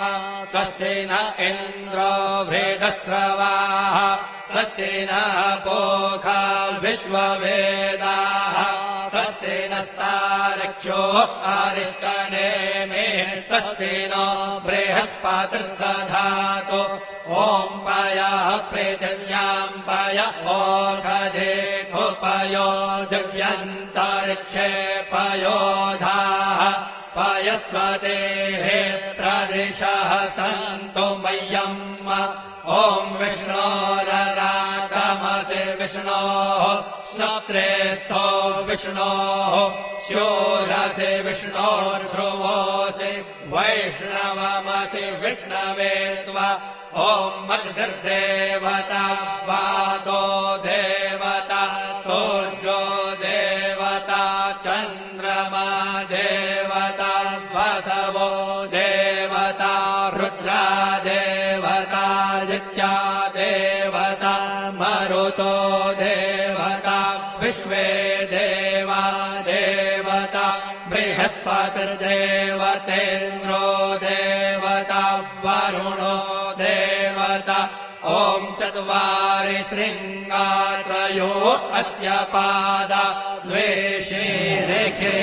स्वस्ति न इन्द्रो वृधश्रवाः स्वस्ति न पूषा विश्ववेदाः स्वस्ति नस्तारक्षो अरिष्टनेमिः स्वस्ति नो बृहस्पतिर्दधातु ॐ पयः पृथिव्याम् पय ओषधेषु पयो दिव्यन्तरिक्षे पयोधाः पयस्वतेः प्रदिशः सन्तु मह्यम् ॐ विष्णोररागमसि विष्णोः श्रोत्रेस्थो विष्णोः शूरसि विष्णोर्ध्रुवोऽसि वैष्णवमसि विष्णवे त्वा ॐ मद्भिर्देवता वातो देवता सूर्यो देवता चन्द्रमा देवता वसवो देवता रुद्रा देवता नित्या देवता मरुतो देवता विश्वे देवा देवता बृहस्पतिर्देवतेन्द्रो देवता वरुणो देवता ॐ चत्वारि शृङ्गात्रयो अस्य पादा द्वे शीरेखे